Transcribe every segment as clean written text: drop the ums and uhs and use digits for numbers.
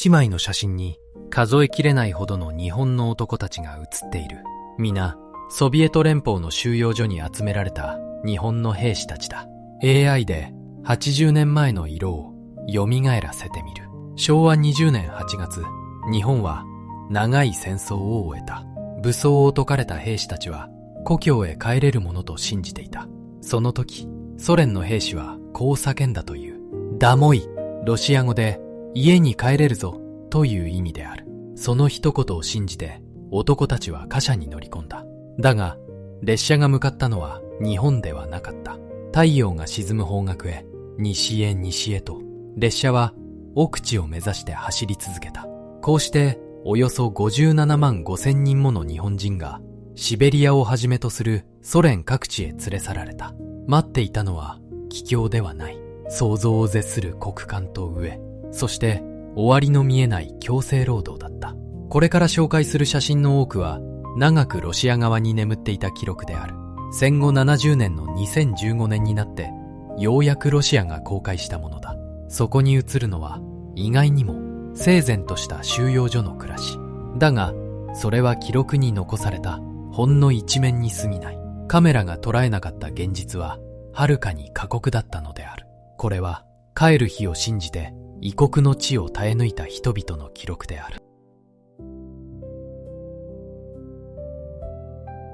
一枚の写真に数えきれないほどの日本の男たちが写っている。皆、ソビエト連邦の収容所に集められた日本の兵士たちだ。AI で80年前の色を蘇らせてみる。昭和20年8月、日本は長い戦争を終えた。武装を解かれた兵士たちは故郷へ帰れるものと信じていた。その時、ソ連の兵士はこう叫んだという。ダモイ、ロシア語で家に帰れるぞという意味である。その一言を信じて男たちは貨車に乗り込んだ。だが、列車が向かったのは日本ではなかった。太陽が沈む方角へ、西へ西へと、列車は奥地を目指して走り続けた。こうしておよそ57万5千人もの日本人がシベリアをはじめとするソ連各地へ連れ去られた。待っていたのは帰郷ではない。想像を絶する酷寒と飢え、そして終わりの見えない強制労働だった。これから紹介する写真の多くは長くロシア側に眠っていた記録である。戦後70年の2015年になってようやくロシアが公開したものだ。そこに映るのは意外にも整然とした収容所の暮らし。だが、それは記録に残されたほんの一面に過ぎない。カメラが捉えなかった現実ははるかに過酷だったのである。これは帰る日を信じて異国の地を耐え抜いた人々の記録である。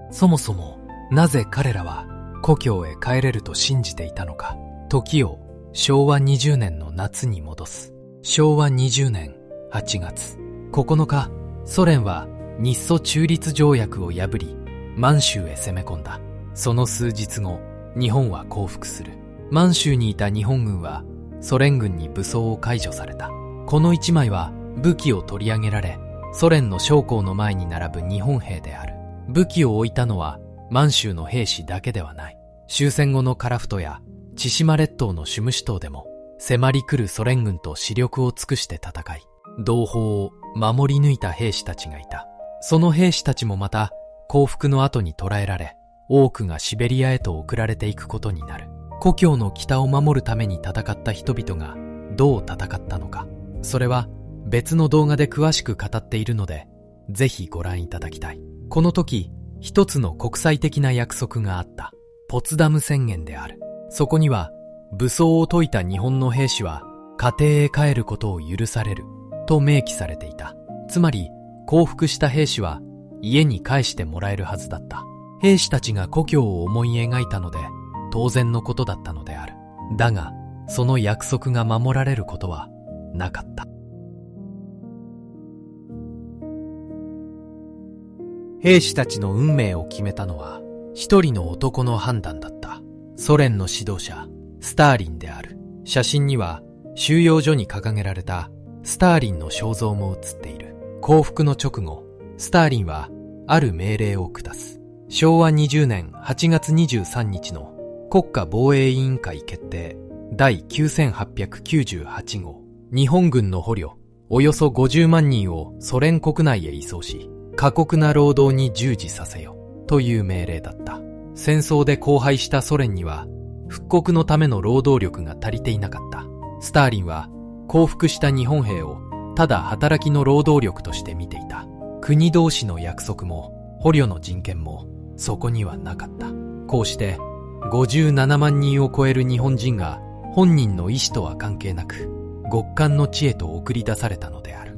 そもそもなぜ彼らは故郷へ帰れると信じていたのか。時を昭和20年の夏に戻す。昭和20年8月9日、ソ連は日ソ中立条約を破り満州へ攻め込んだ。その数日後、日本は降伏する。満州にいた日本軍はソ連軍に武装を解除された。この一枚は武器を取り上げられ、ソ連の将校の前に並ぶ日本兵である。武器を置いたのは満州の兵士だけではない。終戦後の樺太や千島列島のシュムシ島でも迫り来るソ連軍と死力を尽くして戦い、同胞を守り抜いた兵士たちがいた。その兵士たちもまた降伏の後に捕らえられ、多くがシベリアへと送られていくことになる。故郷の北を守るために戦った人々がどう戦ったのか、それは別の動画で詳しく語っているので、ぜひご覧いただきたい。この時、一つの国際的な約束があった。ポツダム宣言である。そこには、武装を解いた日本の兵士は家庭へ帰ることを許されると明記されていた。つまり、降伏した兵士は家に帰してもらえるはずだった。兵士たちが故郷を思い描いたので、当然のことだったのである。だが、その約束が守られることはなかった。兵士たちの運命を決めたのは一人の男の判断だった。ソ連の指導者スターリンである。写真には収容所に掲げられたスターリンの肖像も写っている。降伏の直後、スターリンはある命令を下す。昭和20年8月23日の国家防衛委員会決定第9898号、日本軍の捕虜およそ50万人をソ連国内へ移送し、過酷な労働に従事させよという命令だった。戦争で荒廃したソ連には復刻のための労働力が足りていなかった。スターリンは降伏した日本兵をただ働きの労働力として見ていた。国同士の約束も捕虜の人権もそこにはなかった。こうして57万人を超える日本人が本人の意思とは関係なく極寒の地へと送り出されたのである。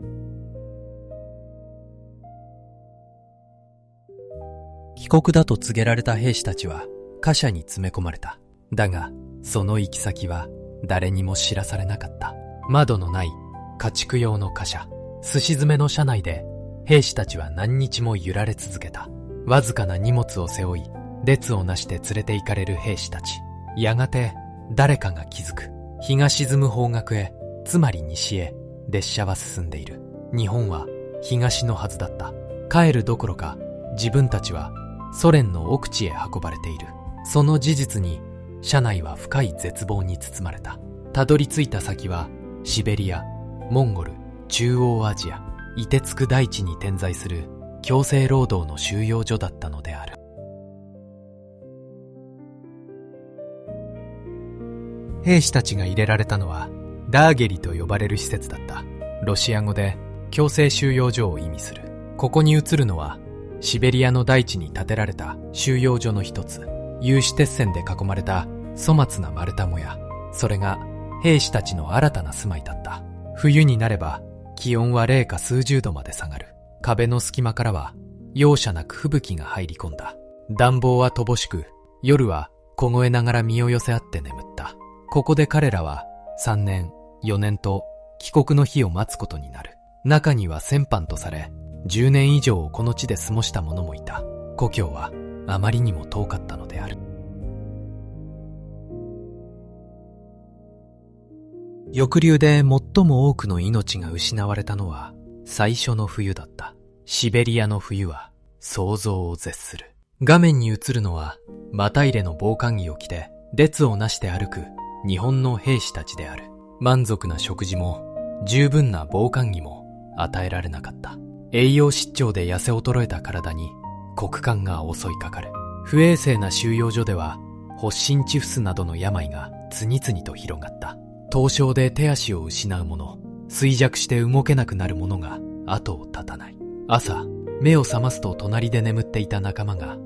帰国だと告げられた兵士たちは貨車に詰め込まれた。だが、その行き先は誰にも知らされなかった。窓のない家畜用の貨車、すし詰めの車内で兵士たちは何日も揺られ続けた。わずかな荷物を背負い、列をなして連れて行かれる兵士たち。やがて誰かが気づく。日が沈む方角へ、つまり西へ列車は進んでいる。日本は東のはずだった。帰るどころか自分たちはソ連の奥地へ運ばれている。その事実に車内は深い絶望に包まれた。たどり着いた先はシベリア、モンゴル、中央アジア、凍てつく大地に点在する強制労働の収容所だったのである。兵士たちが入れられたのはダーゲリと呼ばれる施設だった。ロシア語で強制収容所を意味する。ここに映るのはシベリアの大地に建てられた収容所の一つ、有刺鉄線で囲まれた粗末な丸太小屋。それが兵士たちの新たな住まいだった。冬になれば気温は零下数十度まで下がる。壁の隙間からは容赦なく吹雪が入り込んだ。暖房は乏しく、夜は凍えながら身を寄せ合って眠った。ここで彼らは3年、4年と帰国の日を待つことになる。中には戦犯とされ、10年以上をこの地で過ごした者もいた。故郷はあまりにも遠かったのである。抑留で最も多くの命が失われたのは最初の冬だった。シベリアの冬は想像を絶する。画面に映るのは綿入れの防寒着を着て列をなして歩く日本の兵士たちである。満足な食事も十分な防寒着も与えられなかった。栄養失調で痩せ衰えた体に酷寒が襲いかかる。不衛生な収容所では発疹チフスなどの病が次々と広がった。凍傷で手足を失う者、衰弱して動けなくなる者が後を絶たない。朝、目を覚ますと隣で眠っていた仲間が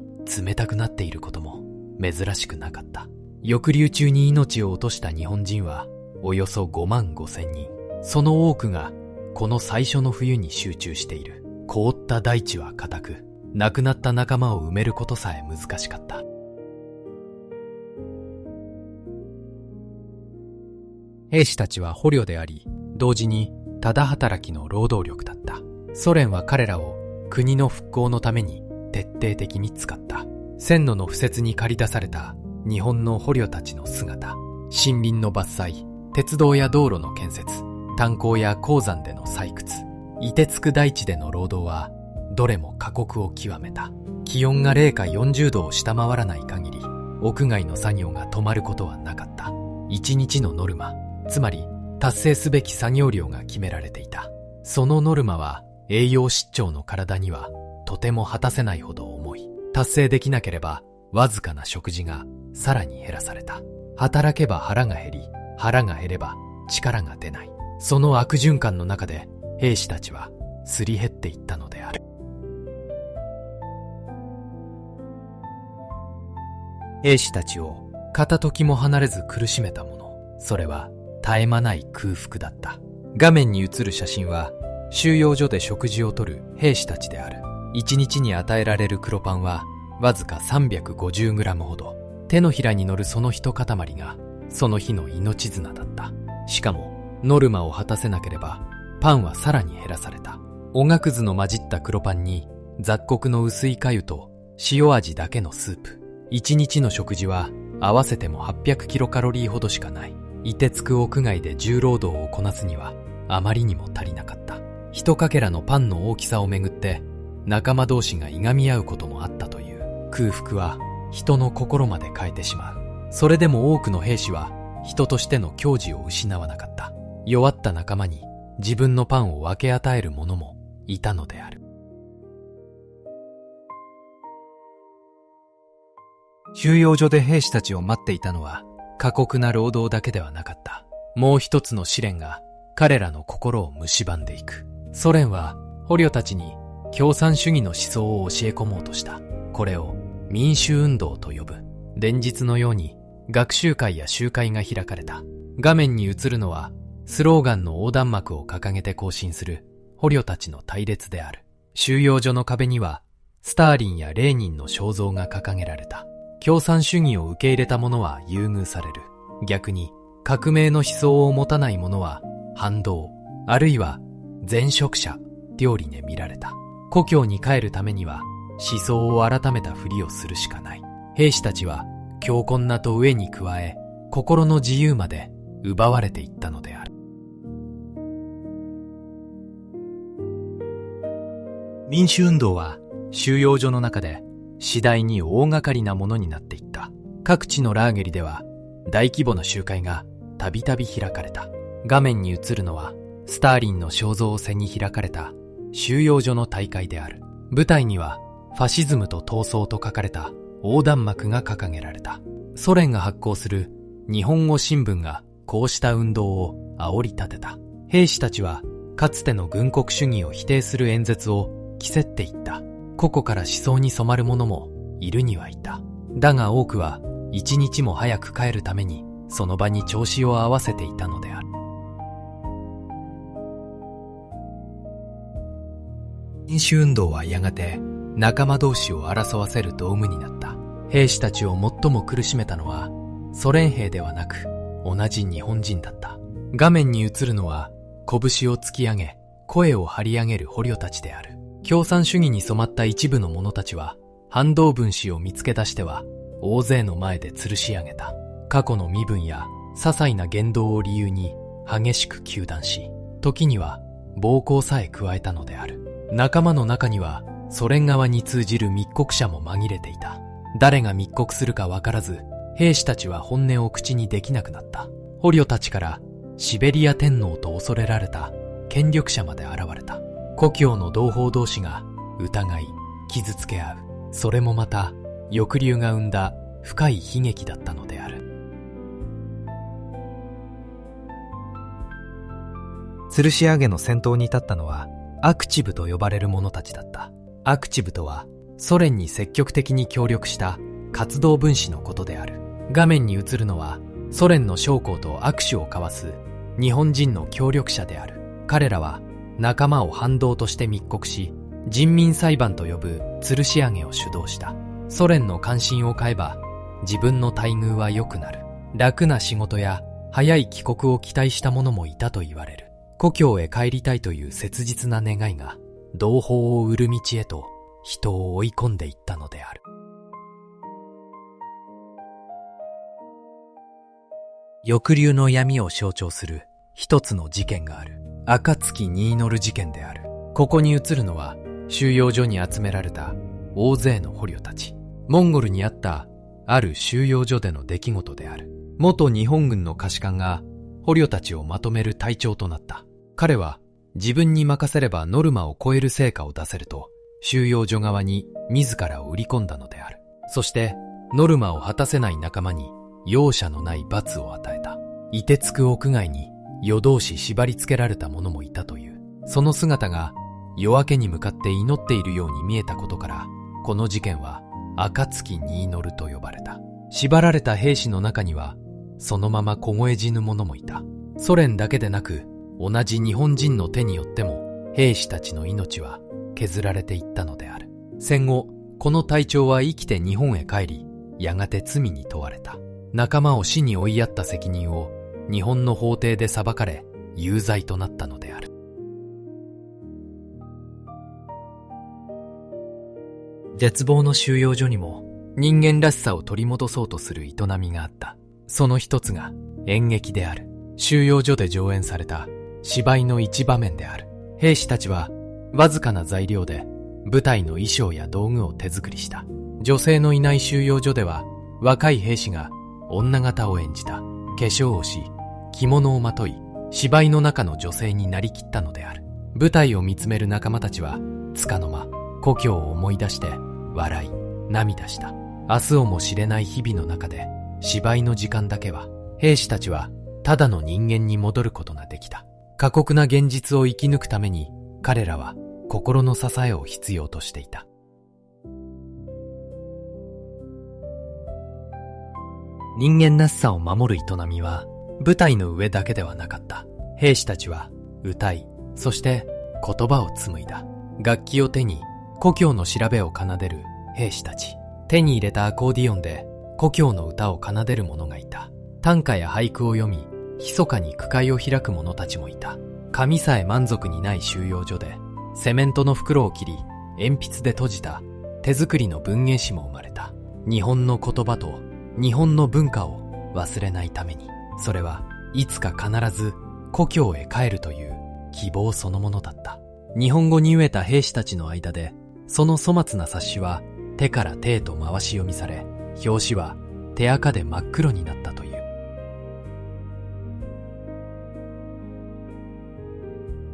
冷たくなっていることも珍しくなかった。抑留中に命を落とした日本人はおよそ5万5千人。その多くがこの最初の冬に集中している。凍った大地は固く、亡くなった仲間を埋めることさえ難しかった。兵士たちは捕虜であり、同時にただ働きの労働力だった。ソ連は彼らを国の復興のために徹底的に使った。線路の敷設に駆り出された日本の捕虜たちの姿、森林の伐採、鉄道や道路の建設、炭鉱や鉱山での採掘、凍てつく大地での労働はどれも過酷を極めた。気温が零下40度を下回らない限り、屋外の作業が止まることはなかった。1日のノルマ、つまり達成すべき作業量が決められていた。そのノルマは栄養失調の体にはとても果たせないほど重い。達成できなければわずかな食事がさらに減らされた。働けば腹が減り、腹が減れば力が出ない。その悪循環の中で兵士たちはすり減っていったのである。兵士たちを片時も離れず苦しめたもの、それは絶え間ない空腹だった。画面に映る写真は収容所で食事をとる兵士たちである。1日に与えられる黒パンはわずか 350g ほど。手のひらに乗るその一塊がその日の命綱だった。しかもノルマを果たせなければパンはさらに減らされた。おがくずの混じった黒パンに雑穀の薄い粥と塩味だけのスープ。1日の食事は合わせても800キロカロリーほどしかない。凍てつく屋外で重労働をこなすにはあまりにも足りなかった。一かけらのパンの大きさをめぐって仲間同士がいがみ合うこともあったという。空腹は人の心まで変えてしまう。それでも多くの兵士は人としての矜持を失わなかった。弱った仲間に自分のパンを分け与える者もいたのである。収容所で兵士たちを待っていたのは過酷な労働だけではなかった。もう一つの試練が彼らの心を蝕んでいく。ソ連は捕虜たちに共産主義の思想を教え込もうとした。これを民主運動と呼ぶ。連日のように学習会や集会が開かれた。画面に映るのはスローガンの横断幕を掲げて行進する捕虜たちの隊列である。収容所の壁にはスターリンやレーニンの肖像が掲げられた。共産主義を受け入れた者は優遇される。逆に革命の思想を持たない者は反動、あるいは前職者、料理で見られた。故郷に帰るためには思想を改めたふりをするしかない。兵士たちは強困なと上に加え、心の自由まで奪われていったのである。民主運動は収容所の中で次第に大掛かりなものになっていった。各地のラーゲリでは大規模な集会がたびたび開かれた。画面に映るのはスターリンの肖像を背に開かれた収容所の大会である。舞台にはファシズムと闘争と書かれた横断幕が掲げられた。ソ連が発行する日本語新聞がこうした運動を煽り立てた。兵士たちはかつての軍国主義を否定する演説を着せっていった。個々から思想に染まる者もいるにはいた。だが多くは一日も早く帰るためにその場に調子を合わせていたのである。民主運動はやがて仲間同士を争わせる道具になった。兵士たちを最も苦しめたのはソ連兵ではなく同じ日本人だった。画面に映るのは拳を突き上げ声を張り上げる捕虜たちである。共産主義に染まった一部の者たちは反動分子を見つけ出しては大勢の前で吊るし上げた。過去の身分や些細な言動を理由に激しく糾弾し、時には暴行さえ加えたのである。仲間の中にはソ連側に通じる密告者も紛れていた。誰が密告するかわからず、兵士たちは本音を口にできなくなった。捕虜たちからシベリア天皇と恐れられた権力者まで現れた。故郷の同胞同士が疑い、傷つけ合う。それもまた抑留が生んだ深い悲劇だったのである。吊るし上げの先頭に立ったのはアクチブと呼ばれる者たちだった。アクチブとはソ連に積極的に協力した活動分子のことである。画面に映るのはソ連の将校と握手を交わす日本人の協力者である。彼らは仲間を反動として密告し、人民裁判と呼ぶ吊るし上げを主導した。ソ連の関心を買えば自分の待遇は良くなる。楽な仕事や早い帰国を期待した者もいたと言われる。故郷へ帰りたいという切実な願いが同胞を売る道へと人を追い込んでいったのである。抑留の闇を象徴する一つの事件がある。暁に祈る事件である。ここに映るのは収容所に集められた大勢の捕虜たち。モンゴルにあったある収容所での出来事である。元日本軍の下士官が捕虜たちをまとめる隊長となった。彼は自分に任せればノルマを超える成果を出せると収容所側に自らを売り込んだのである。そしてノルマを果たせない仲間に容赦のない罰を与えた。凍てつく屋外に夜通し縛り付けられた者もいたという。その姿が夜明けに向かって祈っているように見えたことから、この事件は暁に祈ると呼ばれた。縛られた兵士の中にはそのまま凍え死ぬ者もいた。ソ連だけでなく同じ日本人の手によっても兵士たちの命は削られていったのである。戦後この隊長は生きて日本へ帰り、やがて罪に問われた。仲間を死に追いやった責任を日本の法廷で裁かれ有罪となったのである。絶望の収容所にも人間らしさを取り戻そうとする営みがあった。その一つが演劇である。収容所で上演された芝居の一場面である。兵士たちはわずかな材料で舞台の衣装や道具を手作りした。女性のいない収容所では若い兵士が女形を演じた。化粧をし、着物をまとい、芝居の中の女性になりきったのである。舞台を見つめる仲間たちは束の間故郷を思い出して笑い涙した。明日をも知れない日々の中で芝居の時間だけは兵士たちはただの人間に戻ることができた。過酷な現実を生き抜くために彼らは心の支えを必要としていた。人間らしさを守る営みは舞台の上だけではなかった。兵士たちは歌い、そして言葉を紡いだ。楽器を手に故郷の調べを奏でる兵士たち。手に入れたアコーディオンで故郷の歌を奏でる者がいた。短歌や俳句を読み、密かに句会を開く者たちもいた。紙さえ満足にない収容所でセメントの袋を切り鉛筆で閉じた手作りの文芸誌も生まれた。日本の言葉と日本の文化を忘れないために、それはいつか必ず故郷へ帰るという希望そのものだった。日本語に飢えた兵士たちの間で、その粗末な冊子は手から手へと回し読みされ、表紙は手垢で真っ黒になったという。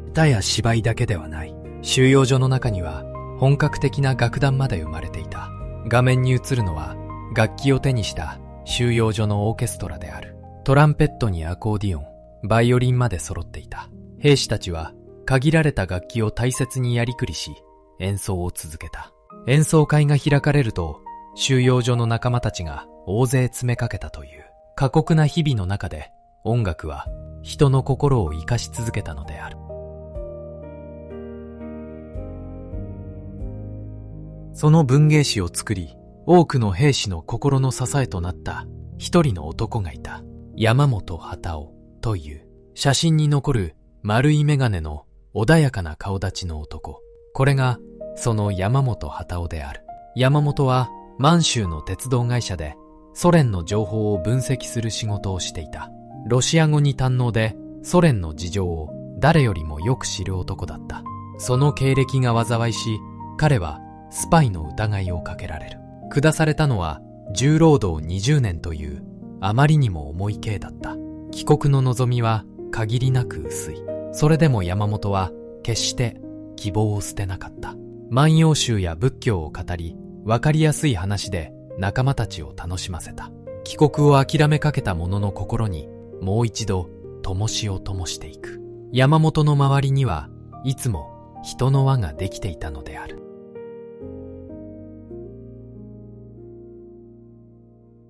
歌や芝居だけではない。収容所の中には本格的な楽団まで生まれていた。画面に映るのは楽器を手にした収容所のオーケストラである。トランペットにアコーディオン、バイオリンまで揃っていた。兵士たちは限られた楽器を大切にやりくりし、演奏を続けた。演奏会が開かれると、収容所の仲間たちが大勢詰めかけたという。過酷な日々の中で、音楽は人の心を生かし続けたのである。その文芸誌を作り、多くの兵士の心の支えとなった一人の男がいた。山本幡男という、写真に残る丸い眼鏡の穏やかな顔立ちの男。これがその山本幡男である。山本は満州の鉄道会社でソ連の情報を分析する仕事をしていた。ロシア語に堪能でソ連の事情を誰よりもよく知る男だった。その経歴が災いし、彼はスパイの疑いをかけられる。下されたのは重労働20年というあまりにも重い刑だった。帰国の望みは限りなく薄い。それでも山本は決して希望を捨てなかった。万葉集や仏教を語り、わかりやすい話で仲間たちを楽しませた。帰国を諦めかけた者の心にもう一度灯火を灯していく。山本の周りにはいつも人の輪ができていたのである。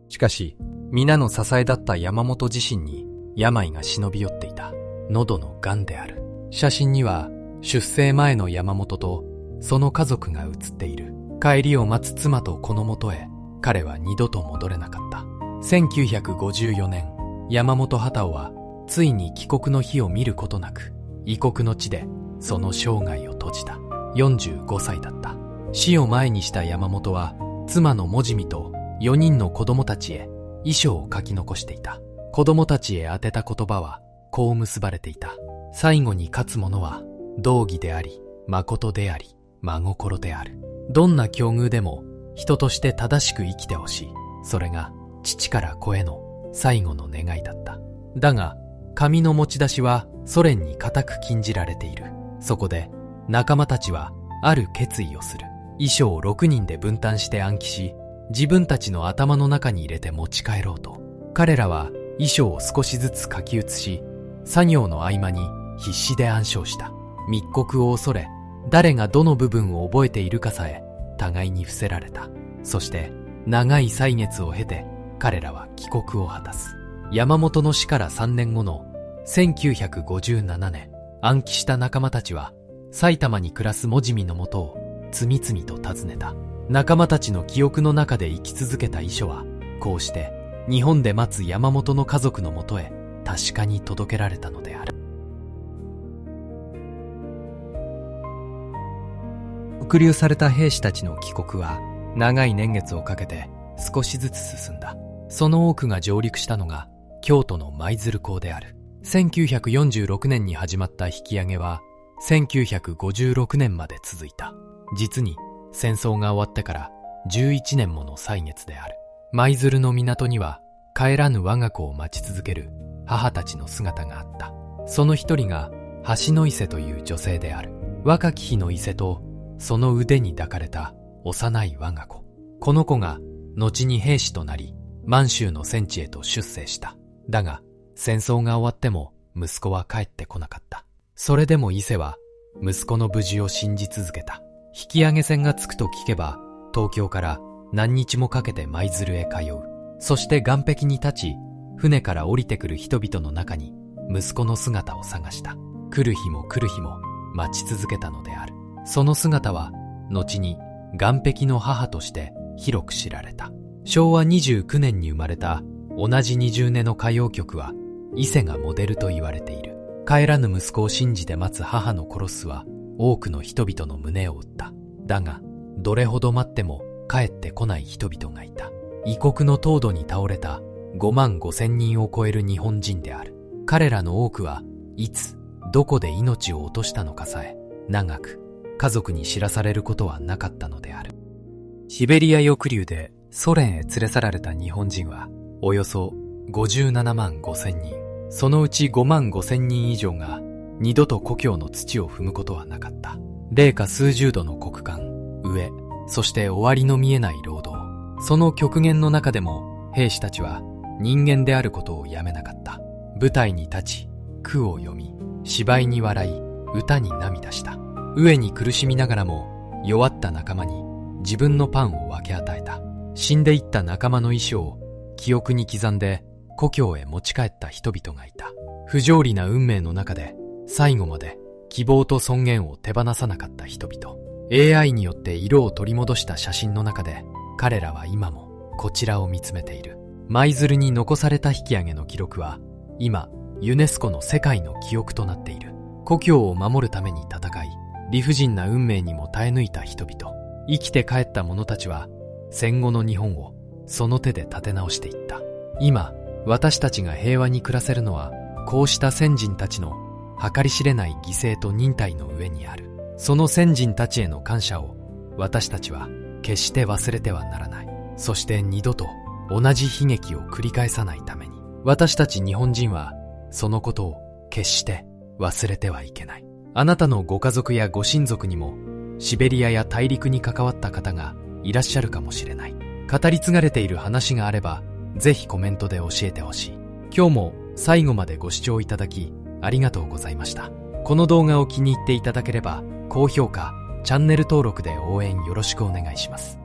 しかし、皆の支えだった山本自身に病が忍び寄っていた。喉の癌である。写真には出征前の山本とその家族が写っている。帰りを待つ妻と子のもとへ彼は二度と戻れなかった。1954年、山本幡男はついに帰国の日を見ることなく異国の地でその生涯を閉じた。45歳だった。死を前にした山本は妻のモジミと4人の子供たちへ遺書を書き残していた。子供たちへ宛てた言葉はこう結ばれていた。最後に勝つ者は道義であり、誠であり、真心である。どんな境遇でも人として正しく生きてほしい。それが父から子への最後の願いだった。だが、紙の持ち出しはソ連に固く禁じられている。そこで仲間たちはある決意をする。遺書を6人で分担して暗記し、自分たちの頭の中に入れて持ち帰ろうと。彼らは遺書を少しずつ書き写し、作業の合間に必死で暗唱した。密告を恐れ、誰がどの部分を覚えているかさえ互いに伏せられた。そして長い歳月を経て彼らは帰国を果たす。山本の死から3年後の1957年、暗記した仲間たちは埼玉に暮らすモジミのもとを次々と訪ねた。仲間たちの記憶の中で生き続けた遺書はこうして日本で待つ山本の家族のもとへ確かに届けられたのである。抑留された兵士たちの帰国は長い年月をかけて少しずつ進んだ。その多くが上陸したのが京都の舞鶴港である。1946年に始まった引き上げは1956年まで続いた。実に戦争が終わってから11年もの歳月である。舞鶴の港には帰らぬ我が子を待ち続ける母たちの姿があった。その一人が橋の伊勢という女性である。若き日の伊勢とその腕に抱かれた幼い我が子。この子が後に兵士となり満州の戦地へと出征した。だが戦争が終わっても息子は帰ってこなかった。それでも伊勢は息子の無事を信じ続けた。引き上げ船が着くと聞けば東京から何日もかけて舞鶴へ通う。そして岸壁に立ち、船から降りてくる人々の中に息子の姿を探した。来る日も来る日も待ち続けたのである。その姿は後に岸壁の母として広く知られた。昭和29年に生まれた同じ20年の歌謡曲は伊勢がモデルと言われている。帰らぬ息子を信じて待つ母のコロスは多くの人々の胸を打った。だがどれほど待っても帰ってこない人々がいた。異国の凍土に倒れた5万5千人を超える日本人である。彼らの多くはいつどこで命を落としたのかさえ長く家族に知らされることはなかったのである。シベリア抑留でソ連へ連れ去られた日本人はおよそ57万5千人。そのうち5万5千人以上が二度と故郷の土を踏むことはなかった。零下数十度の酷寒、飢え、そして終わりの見えない労働。その極限の中でも兵士たちは人間であることをやめなかった。舞台に立ち、句を読み、芝居に笑い、歌に涙した。飢えに苦しみながらも弱った仲間に自分のパンを分け与えた。死んでいった仲間の遺書を記憶に刻んで故郷へ持ち帰った人々がいた。不条理な運命の中で最後まで希望と尊厳を手放さなかった人々。AI によって色を取り戻した写真の中で彼らは今もこちらを見つめている。舞鶴に残された引き上げの記録は今ユネスコの世界の記憶となっている。故郷を守るために戦い、理不尽な運命にも耐え抜いた人々。生きて帰った者たちは戦後の日本をその手で立て直していった。今私たちが平和に暮らせるのはこうした先人たちの計り知れない犠牲と忍耐の上にある。その先人たちへの感謝を私たちは決して忘れてはならない。そして二度と同じ悲劇を繰り返さないために、私たち日本人はそのことを決して忘れてはいけない。あなたのご家族やご親族にもシベリアや大陸に関わった方がいらっしゃるかもしれない。語り継がれている話があればぜひコメントで教えてほしい。今日も最後までご視聴いただきありがとうございました。この動画を気に入っていただければ高評価、チャンネル登録で応援よろしくお願いします。